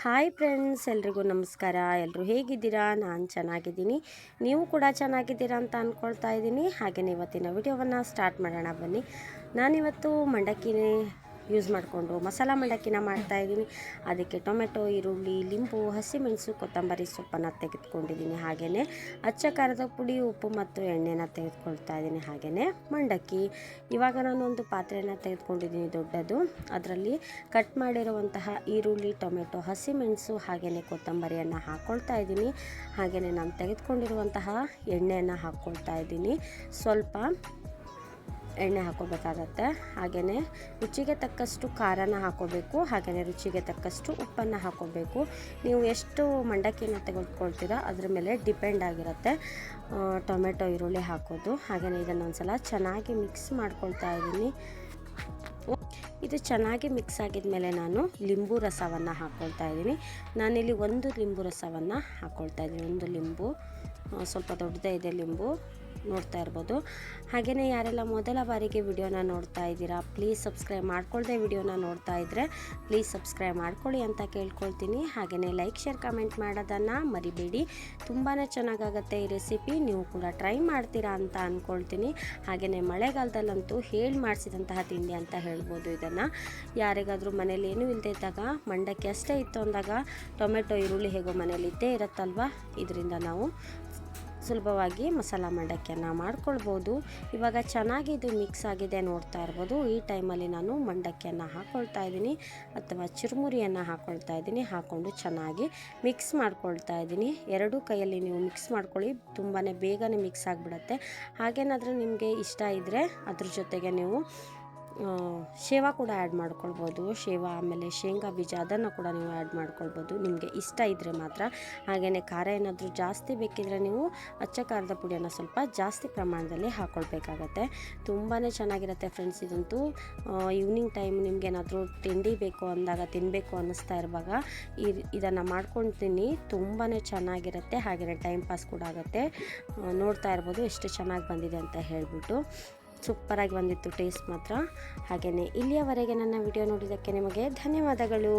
Hi friends, ಎಲ್ರಿಗೂ ನಮಸ್ಕಾರ. ಎಲ್ಲರೂ ಹೇಗಿದ್ದೀರಾ? ನಾನು ಚೆನ್ನಾಗಿದ್ದೀನಿ, ನೀವು ಕೂಡ ಚೆನ್ನಾಗಿದ್ದೀರಾ ಅಂತ ಅಂದ್ಕೊಳ್ತಾ ಇದ್ದೀನಿ. ಹಾಗೆಯೇ ಇವತ್ತಿನ ವಿಡಿಯೋವನ್ನು ಸ್ಟಾರ್ಟ್ ಮಾಡೋಣ ಬನ್ನಿ. ನಾನಿವತ್ತು ಮಂಡಕ್ಕಿನೇ ಯೂಸ್ ಮಾಡಿಕೊಂಡು ಮಸಾಲ ಮಂಡಕ್ಕಿನ ಮಾಡ್ತಾಯಿದ್ದೀನಿ. ಅದಕ್ಕೆ ಟೊಮೆಟೊ, ಈರುಳ್ಳಿ, ಲಿಂಬು, ಹಸಿಮೆಣಸು, ಕೊತ್ತಂಬರಿ ಸೊಪ್ಪನ್ನು ತೆಗೆದುಕೊಂಡಿದ್ದೀನಿ. ಹಾಗೆಯೇ ಅಚ್ಚ ಖಾರದ ಪುಡಿ, ಉಪ್ಪು ಮತ್ತು ಎಣ್ಣೆನ ತೆಗೆದುಕೊಳ್ತಾ ಇದ್ದೀನಿ. ಹಾಗೆಯೇ ಮಂಡಕ್ಕಿ. ಇವಾಗ ನಾನೊಂದು ಪಾತ್ರೆಯನ್ನು ತೆಗೆದುಕೊಂಡಿದ್ದೀನಿ ದೊಡ್ಡದು. ಅದರಲ್ಲಿ ಕಟ್ ಮಾಡಿರುವಂತಹ ಈರುಳ್ಳಿ, ಟೊಮೆಟೊ, ಹಸಿಮೆಣಸು ಹಾಗೆಯೇ ಕೊತ್ತಂಬರಿಯನ್ನು ಹಾಕ್ಕೊಳ್ತಾ ಇದ್ದೀನಿ. ಹಾಗೆಯೇ ನಾನು ತೆಗೆದುಕೊಂಡಿರುವಂತಹ ಎಣ್ಣೆಯನ್ನು ಹಾಕ್ಕೊಳ್ತಾ ಇದ್ದೀನಿ. ಸ್ವಲ್ಪ ಎಣ್ಣೆ ಹಾಕೋಬೇಕಾಗತ್ತೆ. ಹಾಗೆಯೇ ರುಚಿಗೆ ತಕ್ಕಷ್ಟು ಖಾರನ ಹಾಕೋಬೇಕು. ಹಾಗೆಯೇ ರುಚಿಗೆ ತಕ್ಕಷ್ಟು ಉಪ್ಪನ್ನು ಹಾಕೋಬೇಕು. ನೀವು ಎಷ್ಟು ಮಂಡಕ್ಕಿನ ತೆಗೆದುಕೊಳ್ತೀರಾ ಅದ್ರ ಮೇಲೆ ಡಿಪೆಂಡ್ ಆಗಿರುತ್ತೆ ಟೊಮೆಟೊ, ಈರುಳ್ಳಿ ಹಾಕೋದು. ಹಾಗೆಯೇ ಇದನ್ನು ಒಂದು ಸಲ ಚೆನ್ನಾಗಿ ಮಿಕ್ಸ್ ಮಾಡ್ಕೊಳ್ತಾ ಇದ್ದೀನಿ. ಇದು ಚೆನ್ನಾಗಿ ಮಿಕ್ಸ್ ಆಗಿದ ಮೇಲೆ ನಾನು ಲಿಂಬು ರಸವನ್ನು ಹಾಕ್ಕೊಳ್ತಾ ಇದ್ದೀನಿ. ನಾನಿಲ್ಲಿ ಒಂದು ಲಿಂಬು ರಸವನ್ನು ಹಾಕ್ಕೊಳ್ತಾ ಇದ್ದೀನಿ. ಒಂದು ಲಿಂಬು, ಸ್ವಲ್ಪ ದೊಡ್ಡದೇ ಇದೆ ಲಿಂಬು, ನೋಡ್ತಾ ಇರ್ಬೋದು. ಹಾಗೆಯೇ ಯಾರೆಲ್ಲ ಮೊದಲ ಬಾರಿಗೆ ವಿಡಿಯೋನ ನೋಡ್ತಾ ಇದ್ದೀರಾ, ಪ್ಲೀಸ್ ಸಬ್ಸ್ಕ್ರೈಬ್ ಮಾಡ್ಕೊಳ್ಳದೆ ವಿಡಿಯೋನ ನೋಡ್ತಾ ಇದ್ದರೆ ಪ್ಲೀಸ್ ಸಬ್ಸ್ಕ್ರೈಬ್ ಮಾಡ್ಕೊಳ್ಳಿ ಅಂತ ಕೇಳ್ಕೊಳ್ತೀನಿ. ಹಾಗೆಯೇ ಲೈಕ್, ಶೇರ್, ಕಮೆಂಟ್ ಮಾಡೋದನ್ನು ಮರಿಬೇಡಿ. ತುಂಬಾ ಚೆನ್ನಾಗಾಗುತ್ತೆ ಈ ರೆಸಿಪಿ. ನೀವು ಕೂಡ ಟ್ರೈ ಮಾಡ್ತೀರಾ ಅಂತ ಅಂದ್ಕೊಳ್ತೀನಿ. ಹಾಗೆಯೇ ಮಳೆಗಾಲದಲ್ಲಂತೂ ಹೇಳಿ ಮಾಡಿಸಿದಂತಹ ತಿಂಡಿ ಅಂತ ಹೇಳ್ಬೋದು ಇದನ್ನು. ಯಾರಿಗಾದರೂ ಮನೇಲಿ ಏನೂ ಇಲ್ಲದೆ ಇದ್ದಾಗ, ಮಂಡಕ್ಕಿ ಅಷ್ಟೇ ಇತ್ತು ಅಂದಾಗ ಟೊಮೆಟೊ, ಈರುಳ್ಳಿ ಹೇಗೋ ಮನೇಲಿ ಇದ್ದೇ ಇರುತ್ತಲ್ವ, ಇದರಿಂದ ನಾವು ಸುಲಭವಾಗಿ ಮಸಾಲ ಮಂಡಕ್ಕಿಯನ್ನು ಮಾಡ್ಕೊಳ್ಬೋದು. ಇವಾಗ ಚೆನ್ನಾಗಿ ಇದು ಮಿಕ್ಸ್ ಆಗಿದೆ, ನೋಡ್ತಾ ಇರ್ಬೋದು. ಈ ಟೈಮಲ್ಲಿ ನಾನು ಮಂಡಕ್ಕಿಯನ್ನು ಹಾಕ್ಕೊಳ್ತಾ ಇದ್ದೀನಿ ಅಥವಾ ಚುರುಮುರಿಯನ್ನು ಹಾಕ್ಕೊಳ್ತಾ ಇದ್ದೀನಿ. ಹಾಕ್ಕೊಂಡು ಚೆನ್ನಾಗಿ ಮಿಕ್ಸ್ ಮಾಡ್ಕೊಳ್ತಾ ಇದ್ದೀನಿ. ಎರಡೂ ಕೈಯಲ್ಲಿ ನೀವು ಮಿಕ್ಸ್ ಮಾಡ್ಕೊಳ್ಳಿ, ತುಂಬಾ ಬೇಗನೆ ಮಿಕ್ಸ್ ಆಗಿಬಿಡುತ್ತೆ. ಹಾಗೇನಾದರೂ ನಿಮಗೆ ಇಷ್ಟ ಇದ್ದರೆ ಅದ್ರ ಜೊತೆಗೆ ನೀವು ಶೇವ ಕೂಡ ಆ್ಯಡ್ ಮಾಡ್ಕೊಳ್ಬೋದು. ಶೇವ ಆಮೇಲೆ ಶೇಂಗಾ ಬೀಜ ಅದನ್ನು ಕೂಡ ನೀವು ಆ್ಯಡ್ ಮಾಡ್ಕೊಳ್ಬೋದು, ನಿಮಗೆ ಇಷ್ಟ ಇದ್ದರೆ ಮಾತ್ರ. ಹಾಗೆಯೇ ಖಾರ ಏನಾದರೂ ಜಾಸ್ತಿ ಬೇಕಿದ್ರೆ ನೀವು ಅಚ್ಚ ಖಾರದ ಪುಡಿಯನ್ನು ಸ್ವಲ್ಪ ಜಾಸ್ತಿ ಪ್ರಮಾಣದಲ್ಲಿ ಹಾಕ್ಕೊಳ್ಬೇಕಾಗತ್ತೆ. ತುಂಬಾ ಚೆನ್ನಾಗಿರುತ್ತೆ ಫ್ರೆಂಡ್ಸ್. ಇದಂತೂ ಈವ್ನಿಂಗ್ ಟೈಮ್ ನಿಮಗೇನಾದರೂ ತಿಂಡಿ ಬೇಕು ಅಂದಾಗ, ತಿನ್ನಬೇಕು ಅನ್ನಿಸ್ತಾ ಇರುವಾಗ ಇದನ್ನು ಮಾಡ್ಕೊಳ್ತೀನಿ. ತುಂಬಾ ಚೆನ್ನಾಗಿರುತ್ತೆ. ಹಾಗೆಯೇ ಟೈಮ್ ಪಾಸ್ ಕೂಡ ಆಗುತ್ತೆ. ನೋಡ್ತಾ ಇರ್ಬೋದು ಎಷ್ಟು ಚೆನ್ನಾಗಿ ಬಂದಿದೆ ಅಂತ ಹೇಳಿಬಿಟ್ಟು. ಸೂಪರಾಗಿ ಬಂದಿತ್ತು ಟೇಸ್ಟ್ ಮಾತ್ರ. ಹಾಗೆಯೇ ಇಲ್ಲಿಯವರೆಗೆ ನನ್ನ ವಿಡಿಯೋ ನೋಡಿದ್ದಕ್ಕೆ ನಿಮಗೆ ಧನ್ಯವಾದಗಳು.